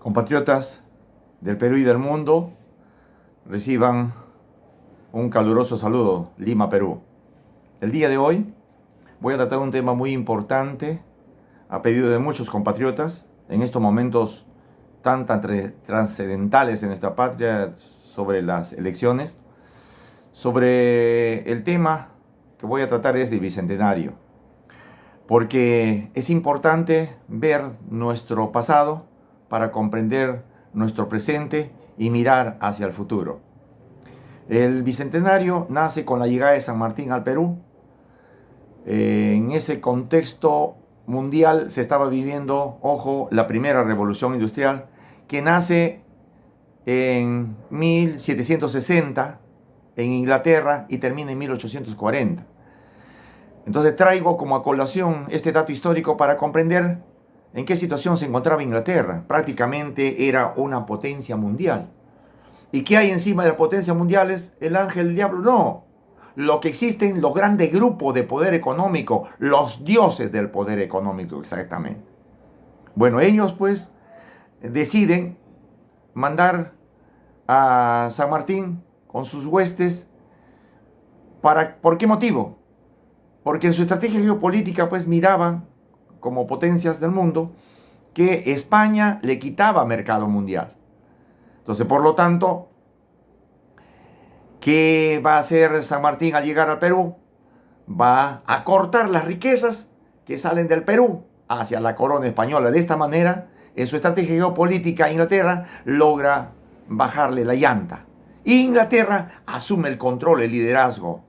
Compatriotas del Perú y del mundo, reciban un caluroso saludo, Lima, Perú. El día de hoy voy a tratar un tema muy importante a pedido de muchos compatriotas en estos momentos tan trascendentales en nuestra patria sobre las elecciones. Sobre el tema que voy a tratar es el Bicentenario, porque es importante ver nuestro pasado para comprender nuestro presente y mirar hacia el futuro. El Bicentenario nace con la llegada de San Martín al Perú. En ese contexto mundial se estaba viviendo, ojo, la primera revolución industrial que nace en 1760 en Inglaterra y termina en 1840. Entonces traigo como a colación este dato histórico para comprender en qué situación se encontraba Inglaterra. Prácticamente era una potencia mundial. ¿Y qué hay encima de la potencia mundial? ¿Es el ángel del diablo? No. Lo que existen, los grandes grupos de poder económico, los dioses del poder económico exactamente. Bueno, ellos pues deciden mandar a San Martín con sus huestes. ¿Por qué motivo? Porque en su estrategia geopolítica pues miraban como potencias del mundo que España le quitaba mercado mundial. Entonces, por lo tanto, ¿qué va a hacer San Martín al llegar al Perú? Va a cortar las riquezas que salen del Perú hacia la corona española. De esta manera, en su estrategia geopolítica, Inglaterra logra bajarle la llanta. Y Inglaterra asume el control, el liderazgo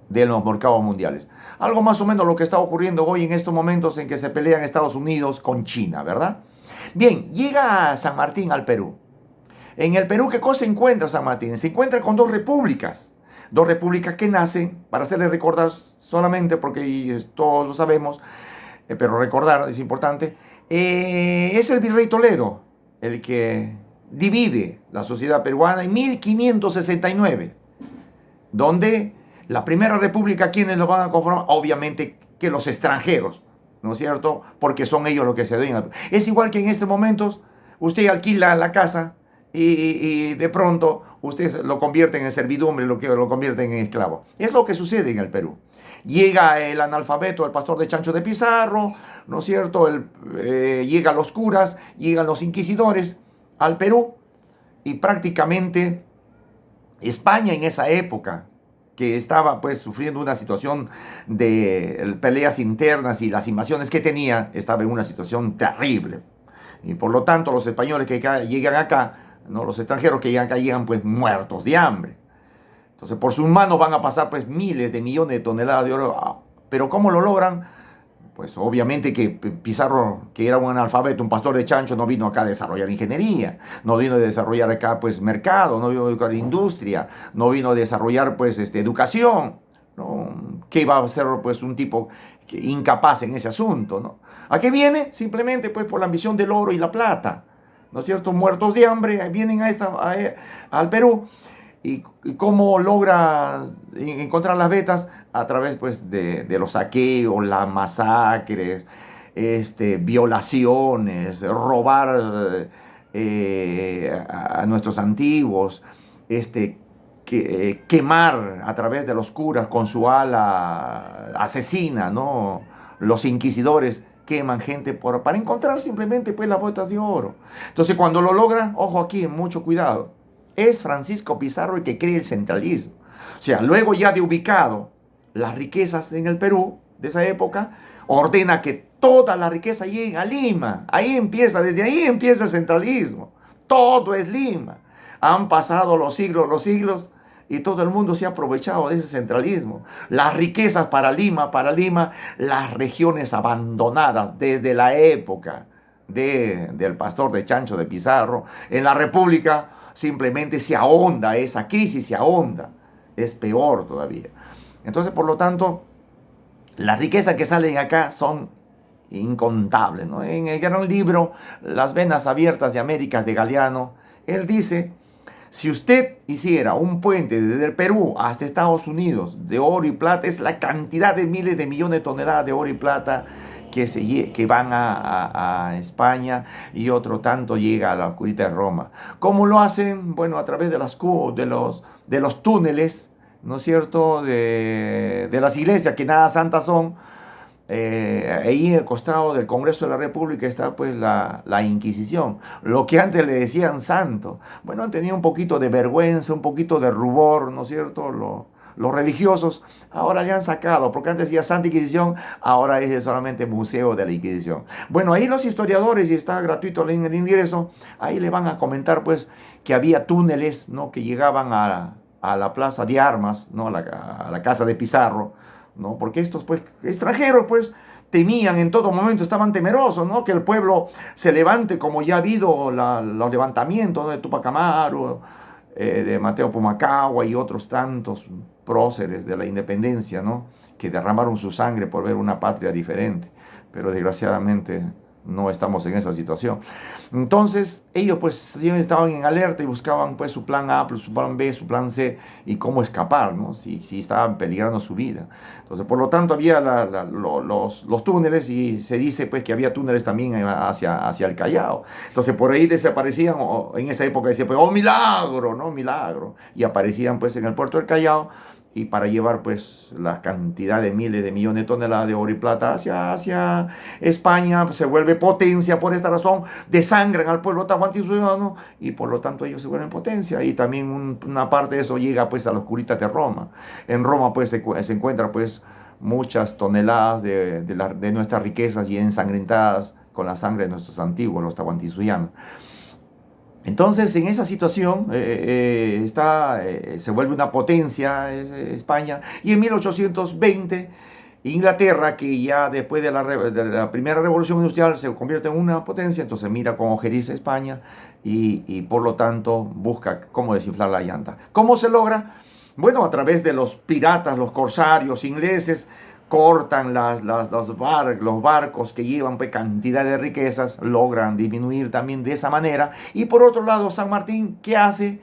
de los mercados mundiales. Algo más o menos lo que está ocurriendo hoy en estos momentos en que se pelean Estados Unidos con China, ¿verdad? Bien, llega San Martín al Perú. En el Perú, ¿qué cosa encuentra San Martín? Se encuentra con dos repúblicas que nacen, para hacerles recordar solamente, porque todos lo sabemos, pero recordar es importante, es el virrey Toledo el que divide la sociedad peruana en 1569, donde la primera república, ¿quiénes lo van a conformar? Obviamente que los extranjeros, ¿no es cierto? Porque son ellos los que se ven. Es igual que en estos momentos usted alquila la casa y de pronto usted lo convierte en servidumbre, lo convierten en esclavo. Es lo que sucede en el Perú. Llega el analfabeto, el pastor de Chancho de Pizarro, ¿no es cierto? Llegan los curas, llegan los inquisidores al Perú y prácticamente España en esa época, que estaba pues sufriendo una situación de peleas internas y las invasiones que tenía, estaba en una situación terrible. Y por lo tanto los españoles que llegan acá, no, los extranjeros que llegan acá llegan pues muertos de hambre. Entonces por sus manos van a pasar pues miles de millones de toneladas de oro. Pero ¿cómo lo logran? Pues obviamente que Pizarro, que era un analfabeto, un pastor de chancho, no vino acá a desarrollar ingeniería, no vino a desarrollar acá pues mercado, no vino a educar industria, no vino a desarrollar pues educación, ¿no? ¿Qué iba a ser pues un tipo incapaz en ese asunto, ¿no? ¿A qué viene? Simplemente pues por la ambición del oro y la plata, ¿no es cierto? Muertos de hambre, vienen al Perú. ¿Y cómo logra encontrar las vetas? A través pues, de los saqueos, las masacres, violaciones, robar a nuestros antiguos, quemar a través de los curas con su ala asesina, ¿no? Los inquisidores queman gente para encontrar simplemente pues, las botas de oro. Entonces cuando lo logran, ojo aquí, mucho cuidado. Es Francisco Pizarro el que crea el centralismo. O sea, luego ya de ubicado las riquezas en el Perú de esa época, ordena que toda la riqueza llegue a Lima. Desde ahí empieza el centralismo. Todo es Lima. Han pasado los siglos, y todo el mundo se ha aprovechado de ese centralismo. Las riquezas para Lima, las regiones abandonadas desde la época del pastor de Chancho de Pizarro. En la República simplemente se ahonda esa crisis, es peor todavía. Entonces, por lo tanto, las riquezas que salen acá son incontables, ¿no? En el gran libro Las venas abiertas de América de Galeano, él dice: si usted hiciera un puente desde el Perú hasta Estados Unidos de oro y plata, es la cantidad de miles de millones de toneladas de oro y plata que van a España y otro tanto llega a la oscurita de Roma. ¿Cómo lo hacen? Bueno, a través de los túneles, ¿no es cierto?, de las iglesias, que nada santas son. Ahí al costado del Congreso de la República está pues la Inquisición, lo que antes le decían santo. Bueno, han tenido un poquito de vergüenza, un poquito de rubor, ¿no es cierto? Los religiosos ahora le han sacado, porque antes decía Santa Inquisición, ahora es solamente Museo de la Inquisición. Bueno, ahí los historiadores, y está gratuito el ingreso, ahí le van a comentar pues que había túneles, ¿no?, que llegaban a la Plaza de Armas, ¿no?, a la casa de Pizarro, ¿no? Porque estos pues extranjeros pues temían en todo momento, estaban temerosos, ¿no?, que el pueblo se levante, como ya ha habido los levantamientos, ¿no?, de Tupac Amaru, de Mateo Pumacahua y otros tantos próceres de la independencia, ¿no?, que derramaron su sangre por ver una patria diferente. Pero desgraciadamente no estamos en esa situación. Entonces ellos pues siempre estaban en alerta y buscaban pues su plan A, su plan B, su plan C y cómo escapar, ¿no?, si estaban peligrando su vida. Entonces por lo tanto había los túneles, y se dice pues que había túneles también hacia el Callao. Entonces por ahí desaparecían, en esa época decía pues, oh milagro, ¿no?, milagro, y aparecían pues en el puerto del Callao, y para llevar pues la cantidad de miles de millones de toneladas de oro y plata hacia España. Se vuelve potencia por esta razón, desangran al pueblo tahuantinsuyo, y por lo tanto ellos se vuelven potencia, y también una parte de eso llega pues a los curitas de Roma. En Roma pues se encuentran pues muchas toneladas de nuestras riquezas y ensangrentadas con la sangre de nuestros antiguos, los tahuantinsuyanos. Entonces, en esa situación se vuelve una potencia España, y en 1820 Inglaterra, que ya después de la primera revolución industrial se convierte en una potencia, entonces mira con ojeriza España, y por lo tanto busca cómo desinflar la llanta. ¿Cómo se logra? Bueno, a través de los piratas, los corsarios ingleses, cortan los barcos que llevan pues, cantidad de riquezas, logran disminuir también de esa manera. Y por otro lado, San Martín, ¿qué hace?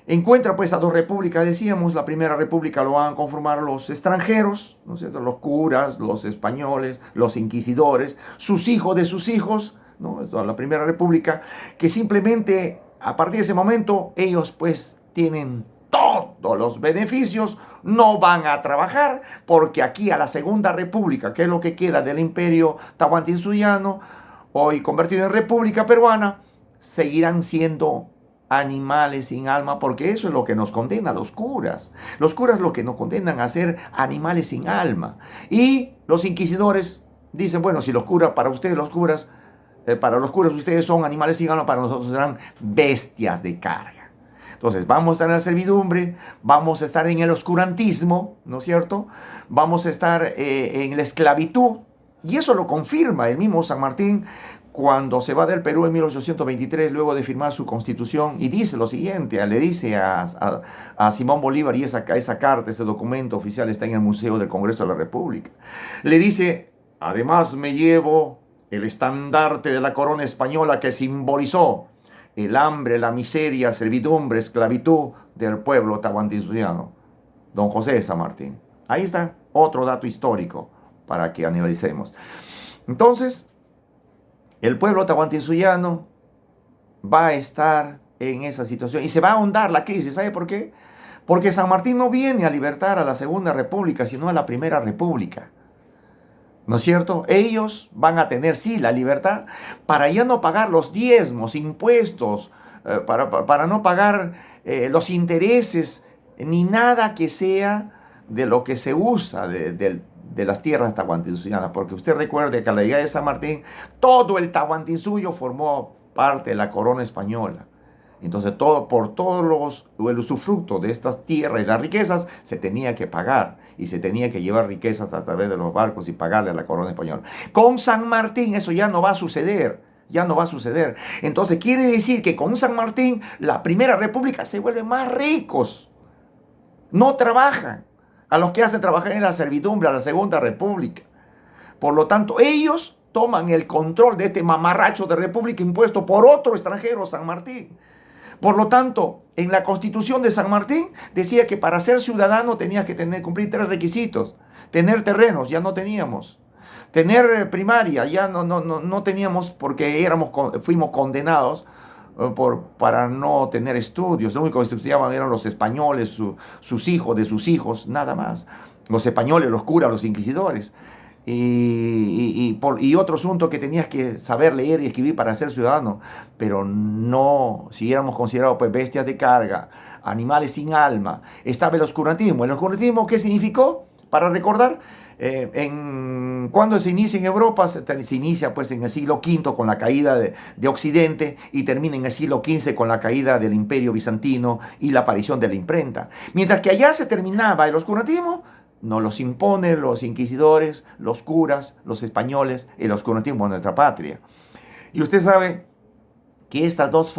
Encuentra pues a dos repúblicas, decíamos. La primera república lo van a conformar los extranjeros, ¿no es cierto?, los curas, los españoles, los inquisidores, sus hijos de sus hijos, ¿no? La primera república, que simplemente a partir de ese momento ellos pues tienen todos los beneficios, no van a trabajar, porque aquí a la Segunda República, que es lo que queda del imperio tahuantinsuyano, hoy convertido en República Peruana, seguirán siendo animales sin alma, porque eso es lo que nos condena a los curas. Los curas lo que nos condenan a ser animales sin alma. Y los inquisidores dicen, bueno, si los curas, para ustedes los curas, para los curas ustedes son animales sin alma, para nosotros serán bestias de carga. Entonces vamos a estar en la servidumbre, vamos a estar en el oscurantismo, ¿no es cierto? Vamos a estar en la esclavitud, y eso lo confirma el mismo San Martín cuando se va del Perú en 1823, luego de firmar su constitución, y dice lo siguiente, le dice a Simón Bolívar, y esa carta, ese documento oficial está en el Museo del Congreso de la República. Le dice, además me llevo el estandarte de la corona española que simbolizó el hambre, la miseria, servidumbre, esclavitud del pueblo tahuantinsuyano. Don José de San Martín. Ahí está otro dato histórico para que analicemos. Entonces, el pueblo tahuantinsuyano va a estar en esa situación y se va a ahondar la crisis. ¿Sabe por qué? Porque San Martín no viene a libertar a la Segunda República, sino a la Primera República. ¿No es cierto? Ellos van a tener, sí, la libertad para ya no pagar los diezmos, impuestos, para no pagar los intereses, ni nada que sea de lo que se usa de las tierras tahuantinsuyanas. Porque usted recuerde que a la llegada de San Martín, todo el Tahuantinsuyo formó parte de la corona española. Entonces, por todos el usufructo de estas tierras y las riquezas se tenía que pagar, y se tenía que llevar riquezas a través de los barcos y pagarle a la corona española. Con San Martín eso ya no va a suceder, ya no va a suceder. Entonces quiere decir que con San Martín la Primera República se vuelve más ricos. No trabajan. A los que hacen trabajar en la servidumbre a la Segunda República. Por lo tanto, ellos toman el control de este mamarracho de república impuesto por otro extranjero, San Martín. Por lo tanto, en la Constitución de San Martín decía que para ser ciudadano tenías que cumplir 3 requisitos. Tener terrenos, ya no teníamos. tener primaria, ya no teníamos, porque fuimos condenados para no tener estudios. Lo único que estudiaban eran los españoles, sus hijos, de sus hijos, nada más. Los españoles, los curas, los inquisidores. Y otro asunto que tenías que saber leer y escribir para ser ciudadano, pero no, si éramos considerados pues bestias de carga, animales sin alma. Estaba el oscurantismo. ¿El oscurantismo qué significó? Para recordar, cuando se inicia en Europa, se inicia pues en el siglo V con la caída de Occidente y termina en el siglo XV con la caída del Imperio Bizantino y la aparición de la imprenta. Mientras que allá se terminaba el oscurantismo, nos los imponen los inquisidores, los curas, los españoles, el oscurantismo en nuestra patria. Y usted sabe que estas dos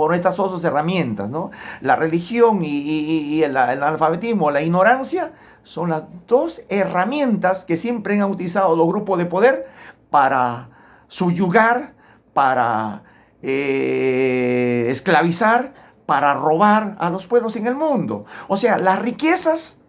herramientas, ¿no? La religión y el analfabetismo, la ignorancia, son las dos herramientas que siempre han utilizado los grupos de poder para subyugar, para esclavizar, para robar a los pueblos en el mundo. O sea, las riquezas,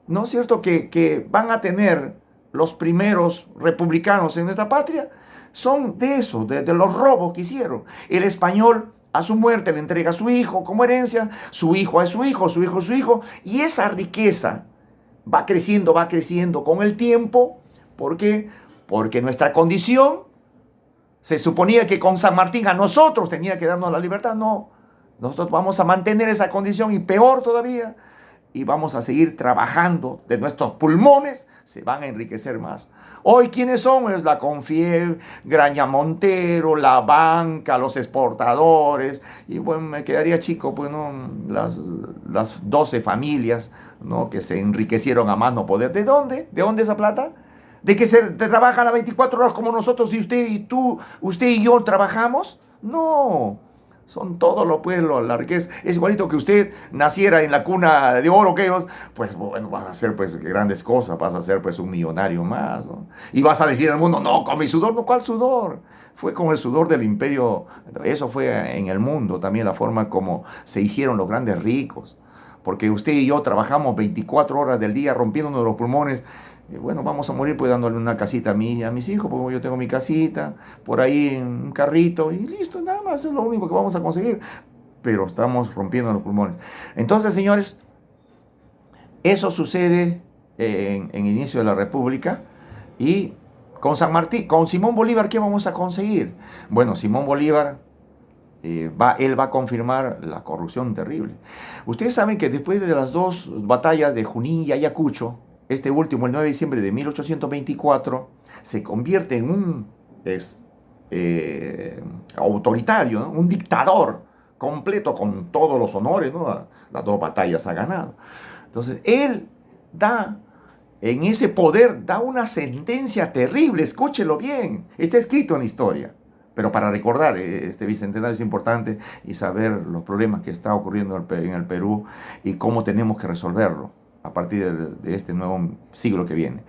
¿no es cierto?, que van a tener los primeros republicanos en nuestra patria, son de eso, de los robos que hicieron. El español a su muerte le entrega a su hijo como herencia, su hijo a su hijo, su hijo a su hijo, y esa riqueza va creciendo con el tiempo. ¿Por qué? Porque nuestra condición, se suponía que con San Martín a nosotros tenía que darnos la libertad. No, nosotros vamos a mantener esa condición y peor todavía, y vamos a seguir trabajando de nuestros pulmones, se van a enriquecer más. Hoy, ¿quiénes son? Es la Confiel, Graña Montero, la banca, los exportadores, y bueno, me quedaría chico, pues, ¿no? Las 12 familias, ¿no?, que se enriquecieron a más no poder. ¿De dónde? ¿De dónde esa plata? ¿De que se trabajan a 24 horas como nosotros y usted y yo trabajamos? No. Son todos los pueblos, la riqueza. Es igualito que usted naciera en la cuna de oro, que ellos, pues bueno, vas a hacer pues grandes cosas, vas a ser pues un millonario más, ¿no? Y vas a decir al mundo, no, con mi sudor, no, ¿cuál sudor? Fue con el sudor del imperio, eso fue en el mundo también la forma como se hicieron los grandes ricos. Porque usted y yo trabajamos 24 horas del día rompiéndonos los pulmones. Y bueno, vamos a morir pues dándole una casita a mis hijos, porque yo tengo mi casita, por ahí en un carrito, y listo, nada más, es lo único que vamos a conseguir. Pero estamos rompiendo los pulmones. Entonces, señores, eso sucede en el inicio de la República, y con San Martín, con Simón Bolívar, ¿qué vamos a conseguir? Bueno, Simón Bolívar, él va a confirmar la corrupción terrible. Ustedes saben que después de las dos batallas de Junín y Ayacucho, este último, el 9 de diciembre de 1824, se convierte en un autoritario, ¿no?, un dictador completo con todos los honores, ¿no? Las dos batallas ha ganado. Entonces, él en ese poder, da una sentencia terrible, escúchelo bien, está escrito en la historia. Pero para recordar este bicentenario es importante y saber los problemas que está ocurriendo en el Perú y cómo tenemos que resolverlo a partir de este nuevo siglo que viene.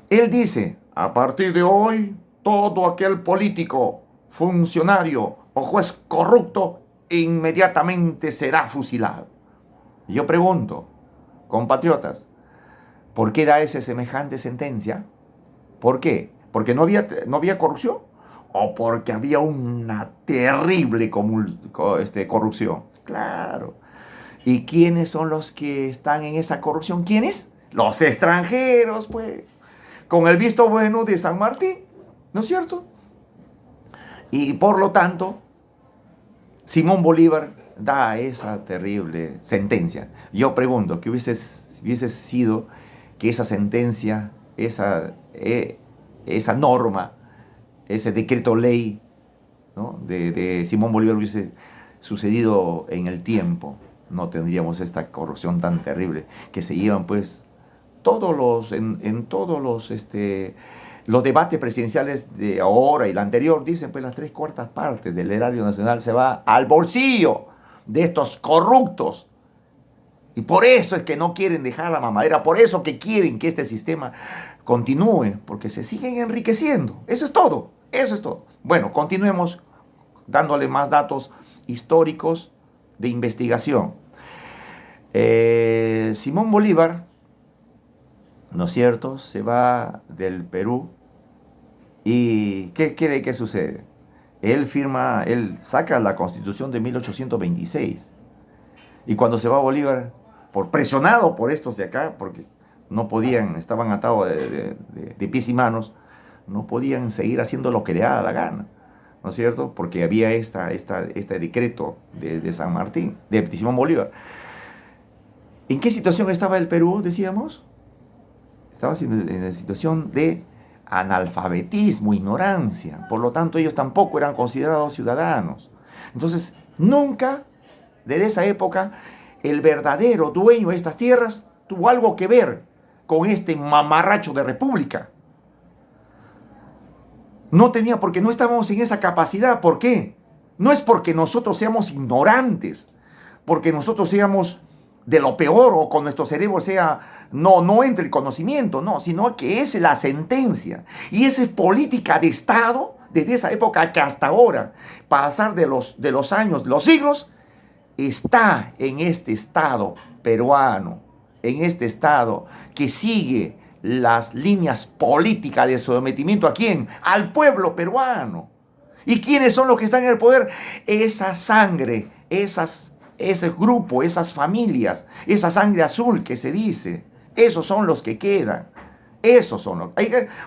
Él dice, a partir de hoy, todo aquel político, funcionario o juez corrupto inmediatamente será fusilado. Y yo pregunto, compatriotas, ¿por qué da esa semejante sentencia? ¿Por qué? ¿Porque no había corrupción? ¿O porque había una terrible corrupción? Claro. ¿Y quiénes son los que están en esa corrupción? ¿Quiénes? Los extranjeros, pues. Con el visto bueno de San Martín, ¿no es cierto? Y por lo tanto, Simón Bolívar da esa terrible sentencia. Yo pregunto, ¿qué hubiese sido que esa sentencia, esa norma, ese decreto ley, ¿no?, de Simón Bolívar hubiese sucedido en el tiempo? No tendríamos esta corrupción tan terrible que se llevan pues en todos los debates presidenciales de ahora y la anterior. Dicen pues las 3/4 partes del erario nacional se va al bolsillo de estos corruptos. Y por eso es que no quieren dejar la mamadera, por eso que quieren que este sistema continúe, porque se siguen enriqueciendo. Eso es todo, eso es todo. Bueno, continuemos dándole más datos históricos de investigación. Simón Bolívar, ¿no es cierto?, se va del Perú ¿Y qué quiere que sucede? Él saca la Constitución de 1826. Y cuando se va a Bolívar, presionado por estos de acá, porque no podían, estaban atados de pies y manos, no podían seguir haciendo lo que le daba la gana, ¿no es cierto? Porque había este decreto de San Martín, de Simón Bolívar. ¿En qué situación estaba el Perú, decíamos? Estaba en la situación de analfabetismo, ignorancia. Por lo tanto, ellos tampoco eran considerados ciudadanos. Entonces, nunca, desde esa época, el verdadero dueño de estas tierras tuvo algo que ver con este mamarracho de república. No tenía, porque no estábamos en esa capacidad. ¿Por qué? No es porque nosotros seamos ignorantes, porque nosotros seamos de lo peor o con nuestro cerebro no entre el conocimiento, no, sino que es la sentencia. Y esa es política de Estado desde esa época que hasta ahora, pasar de los años, los siglos, está en este Estado peruano, en este Estado que sigue las líneas políticas de sometimiento. ¿A quién? Al pueblo peruano. ¿Y quiénes son los que están en el poder? Esa sangre, ese grupo, esas familias, esa sangre azul que se dice, esos son los que quedan. Esos son los.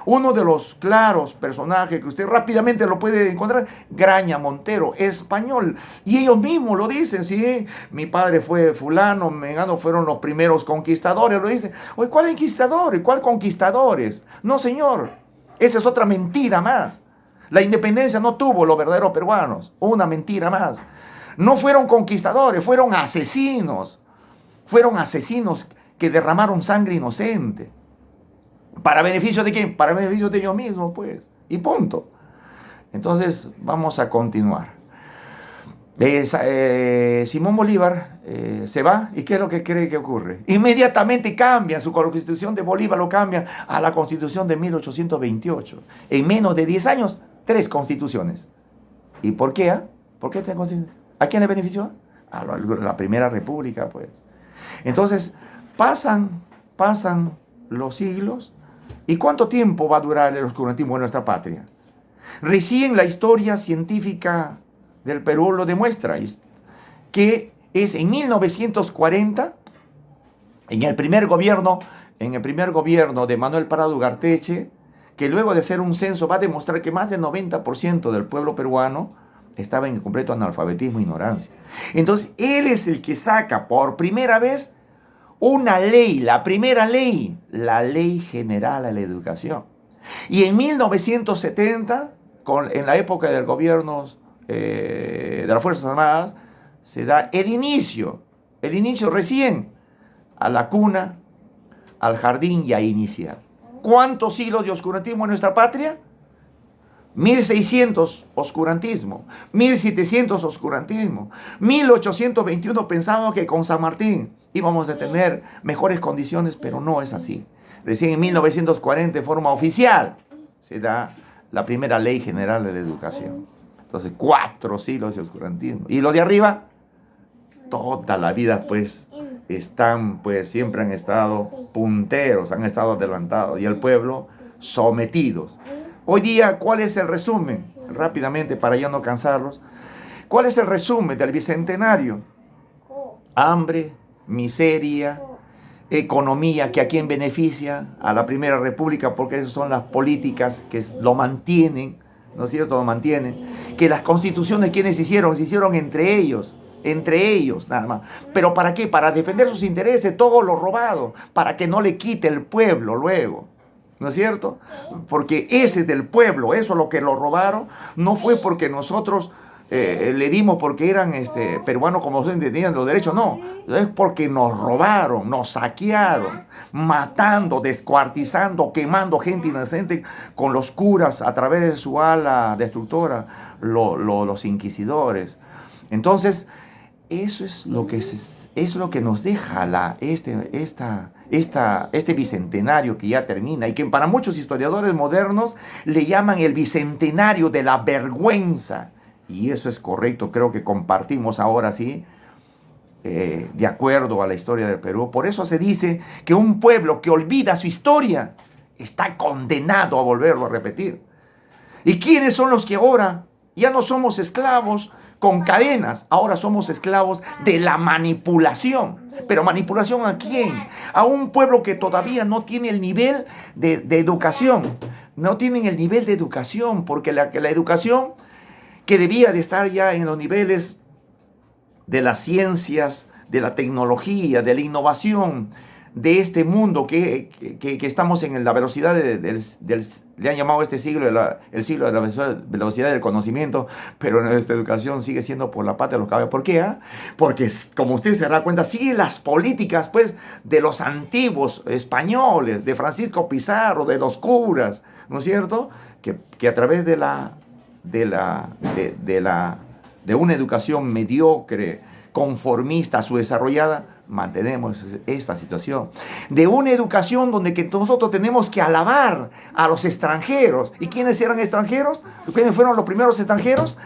Uno de los claros personajes que usted rápidamente lo puede encontrar, Graña Montero, español. Y ellos mismos lo dicen, sí, mi padre fue fulano, mengano, fueron los primeros conquistadores, lo dicen. Oye, ¿cuál conquistadores? ¿Cuál conquistadores? No, señor, esa es otra mentira más. La independencia no tuvo los verdaderos peruanos, una mentira más. No fueron conquistadores, fueron asesinos. Fueron asesinos que derramaron sangre inocente. ¿Para beneficio de quién? Para beneficio de ellos mismos, pues. Y punto. Entonces, vamos a continuar. Simón Bolívar se va. ¿Y qué es lo que cree que ocurre? Inmediatamente cambia su constitución de Bolívar, lo cambia a la constitución de 1828. En menos de 10 años, 3 constituciones. ¿Y por qué? ¿Por qué 3 constituciones? ¿A quién le benefició? A la Primera República, pues. Entonces, pasan los siglos. ¿Y cuánto tiempo va a durar el oscurantismo en nuestra patria? Recién la historia científica del Perú lo demuestra, que es en 1940, en el primer gobierno de Manuel Parado Ugarteche, que luego de hacer un censo va a demostrar que más del 90% del pueblo peruano estaba en completo analfabetismo e ignorancia. Entonces, él es el que saca por primera vez una ley, la primera ley, la Ley General a la Educación. Y en 1970, en la época del gobierno de las Fuerzas Armadas, se da el inicio recién a la cuna, al jardín y a iniciar. ¿Cuántos siglos de oscurantismo en nuestra patria? 1600 oscurantismo, 1700 oscurantismo, 1821 pensábamos que con San Martín íbamos a tener mejores condiciones, pero no es así. Recién en 1940, de forma oficial, se da la primera Ley General de la Educación. Entonces, 4 siglos de oscurantismo. Y los de arriba, toda la vida, pues, siempre han estado punteros, han estado adelantados, y el pueblo sometidos. Hoy día, ¿cuál es el resumen? Rápidamente, para ya no cansarlos. ¿Cuál es el resumen del Bicentenario? Hambre, miseria, economía, que a quién beneficia, a la Primera República, porque esas son las políticas que lo mantienen, ¿no es cierto? Lo mantienen. Que las constituciones, ¿quiénes se hicieron entre ellos, nada más. ¿Pero para qué? Para defender sus intereses, todo lo robado, para que no le quite el pueblo luego. ¿No es cierto? Porque ese es del pueblo, eso lo que lo robaron, no fue porque nosotros le dimos porque eran peruanos como tenían los derechos, no, es porque nos robaron, nos saquearon, matando, descuartizando, quemando gente inocente con los curas a través de su ala destructora, los inquisidores. Entonces, eso es lo que nos deja este bicentenario que ya termina y que para muchos historiadores modernos le llaman el bicentenario de la vergüenza. Y eso es correcto, creo que compartimos ahora sí, de acuerdo a la historia del Perú. Por eso se dice que un pueblo que olvida su historia está condenado a volverlo a repetir. ¿Y quiénes son los que ahora ya no somos esclavos con cadenas? Ahora somos esclavos de la manipulación. ¿Pero manipulación a quién? A un pueblo que todavía no tiene el nivel de educación. No tienen el nivel de educación, porque la educación que debía de estar ya en los niveles de las ciencias, de la tecnología, de la innovación, de este mundo que estamos en la velocidad le han llamado este siglo el siglo de la velocidad del conocimiento, pero nuestra educación sigue siendo por la pata de los caballos. ¿Por qué? Porque, como usted se da cuenta, sigue las políticas pues de los antiguos españoles, de Francisco Pizarro, de los curas, ¿no es cierto? Que a través de una educación mediocre, conformista, subdesarrollada, mantenemos esta situación. De una educación donde que nosotros tenemos que alabar a los extranjeros. ¿Y quiénes eran extranjeros? ¿Quiénes fueron los primeros extranjeros?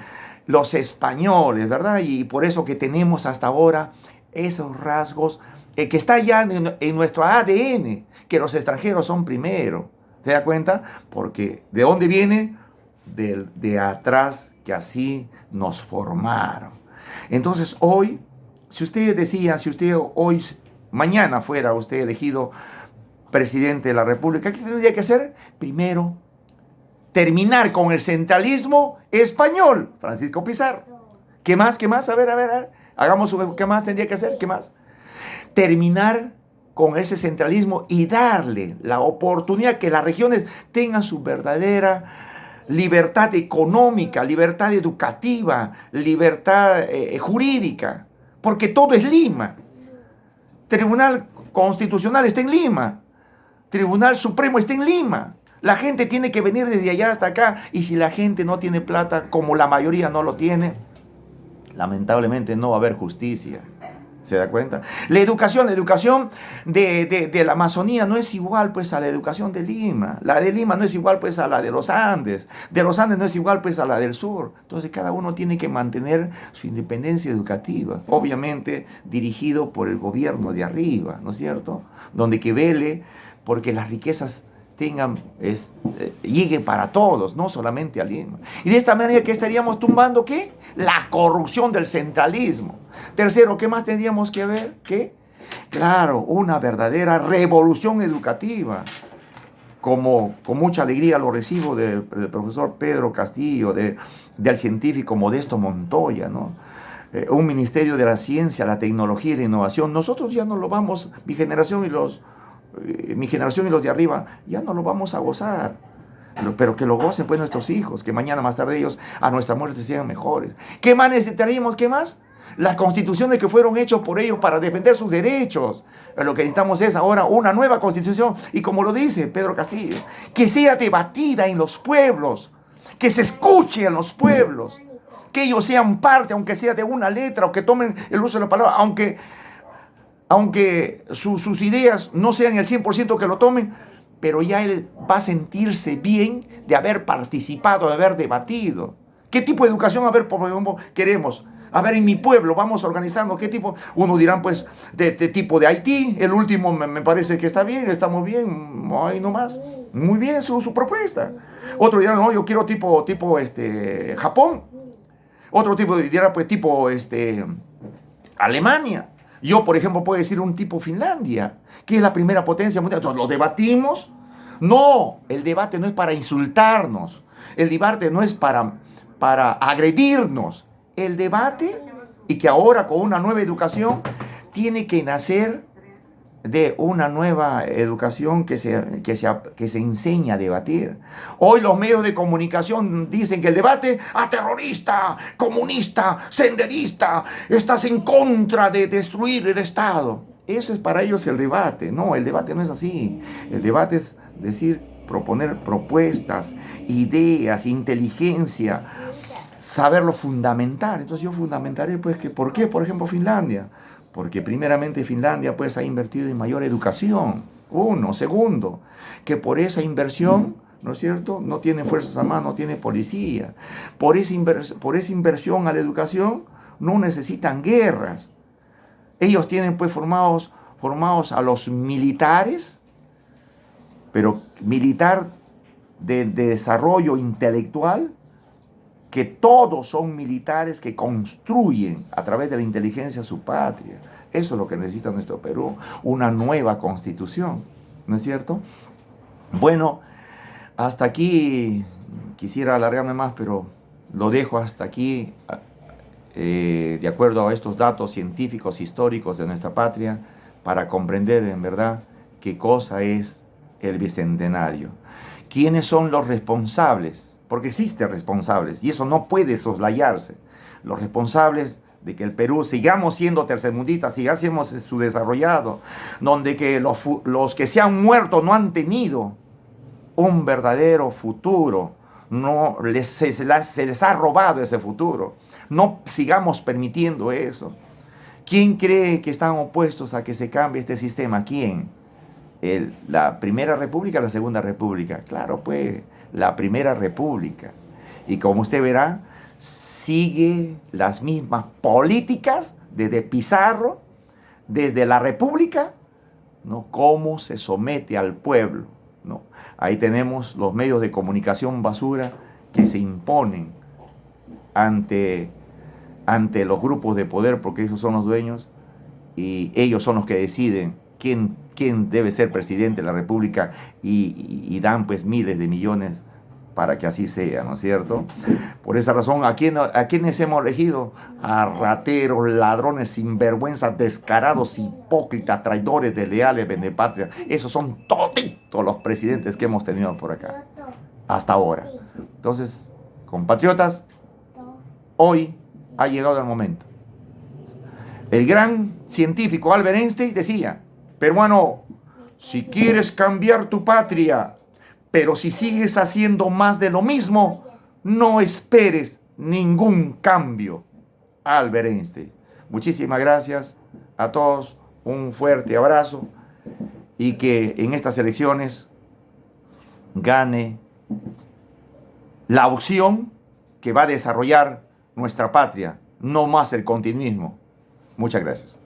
Los españoles, ¿verdad? Y por eso que tenemos hasta ahora esos rasgos que está ya en nuestro ADN, que los extranjeros son primero. ¿Se da cuenta? Porque ¿de dónde viene? De atrás, que así nos formaron. Entonces hoy, si usted hoy, mañana fuera usted elegido presidente de la República, ¿qué tendría que hacer? Primero, terminar con el centralismo español, Francisco Pizarro. ¿Qué más? ¿Qué más? A ver, hagamos, ¿qué más tendría que hacer? ¿Qué más? Terminar con ese centralismo y darle la oportunidad que las regiones tengan su verdadera libertad económica, libertad educativa, libertad jurídica, porque todo es Lima. Tribunal Constitucional está en Lima, Tribunal Supremo está en Lima. La gente tiene que venir desde allá hasta acá, y si la gente no tiene plata, como la mayoría no lo tiene, lamentablemente no va a haber justicia. ¿Se da cuenta? La educación de la Amazonía no es igual pues a la educación de Lima. La de Lima no es igual pues a la de los Andes. De los Andes no es igual pues a la del sur. Entonces cada uno tiene que mantener su independencia educativa. Obviamente dirigido por el gobierno de arriba, ¿no es cierto? Donde que vele porque las riquezas llegue para todos, no solamente a Lima. Y de esta manera, ¿qué estaríamos tumbando? ¿Qué? La corrupción del centralismo. Tercero, ¿qué más tendríamos que ver? ¿Qué? Claro, una verdadera revolución educativa. Como con mucha alegría lo recibo del profesor Pedro Castillo, del científico Modesto Montoya, ¿no? Un ministerio de la ciencia, la tecnología y la innovación. Nosotros ya no lo vamos, mi generación y los de arriba, ya no lo vamos a gozar, pero que lo gocen pues nuestros hijos, que mañana más tarde ellos a nuestra muerte sean mejores. ¿Qué más necesitaríamos? ¿Qué más? Las constituciones que fueron hechas por ellos para defender sus derechos. Pero lo que necesitamos es ahora una nueva constitución, y como lo dice Pedro Castillo, que sea debatida en los pueblos, que se escuche en los pueblos, que ellos sean parte, aunque sea de una letra, o que tomen el uso de la palabra, aunque sus ideas no sean el 100% que lo tomen, pero ya él va a sentirse bien de haber participado, de haber debatido. ¿Qué tipo de educación, por ejemplo, queremos? A ver, en mi pueblo vamos organizando, ¿qué tipo? Uno dirán, pues, de tipo de Haití. El último me parece que está bien, estamos bien, ahí nomás. Muy bien su propuesta. Otro dirán, no, yo quiero tipo Japón. Otro tipo dirá, pues, tipo Alemania. Yo, por ejemplo, puedo decir un tipo Finlandia, que es la primera potencia mundial. Entonces, ¿lo debatimos? No, el debate no es para insultarnos. El debate no es para agredirnos. El debate, y que ahora con una nueva educación, tiene que nacer de una nueva educación que se enseña a debatir. Hoy los medios de comunicación dicen que el debate, terrorista, comunista, senderista, estás en contra de destruir el Estado. Eso es para ellos el debate. No, el debate no es así. El debate es proponer propuestas, ideas, inteligencia, saberlo fundamentar. Entonces yo fundamentaré pues que, ¿por qué? Por ejemplo, Finlandia. Porque primeramente Finlandia pues ha invertido en mayor educación. Uno. Segundo, que por esa inversión, ¿no es cierto?, no tiene fuerzas armadas, no tiene policía. Por esa inversión a la educación no necesitan guerras. Ellos tienen pues formados a los militares, pero militar de desarrollo intelectual, que todos son militares que construyen a través de la inteligencia su patria. Eso es lo que necesita nuestro Perú, una nueva constitución, ¿no es cierto? Bueno, hasta aquí, quisiera alargarme más, pero lo dejo hasta aquí, de acuerdo a estos datos científicos, históricos de nuestra patria, para comprender en verdad qué cosa es el Bicentenario. ¿Quiénes son los responsables? Porque existen responsables y eso no puede soslayarse. Los responsables de que el Perú sigamos siendo tercermundistas, sigamos subdesarrollado, donde que los que se han muerto no han tenido un verdadero futuro, no se les ha robado ese futuro. No sigamos permitiendo eso. ¿Quién cree que están opuestos a que se cambie este sistema? ¿Quién? ¿La Primera República o la Segunda República? Claro, pues, la Primera República. Y como usted verá, sigue las mismas políticas desde Pizarro, desde la República, ¿no? Cómo se somete al pueblo, ¿no? Ahí tenemos los medios de comunicación basura que se imponen ante los grupos de poder, porque ellos son los dueños y ellos son los que deciden quién debe ser presidente de la República y dan pues miles de millones para que así sea, ¿no es cierto? Por esa razón, ¿a quiénes hemos elegido? A rateros, ladrones, sinvergüenzas, descarados, hipócritas, traidores, desleales, vendepatria. Esos son toditos los presidentes que hemos tenido por acá, hasta ahora. Entonces, compatriotas, hoy ha llegado el momento. El gran científico Albert Einstein decía: peruano, si quieres cambiar tu patria, pero si sigues haciendo más de lo mismo, no esperes ningún cambio. Albert Einstein. Muchísimas gracias a todos, un fuerte abrazo y que en estas elecciones gane la opción que va a desarrollar nuestra patria, no más el continuismo. Muchas gracias.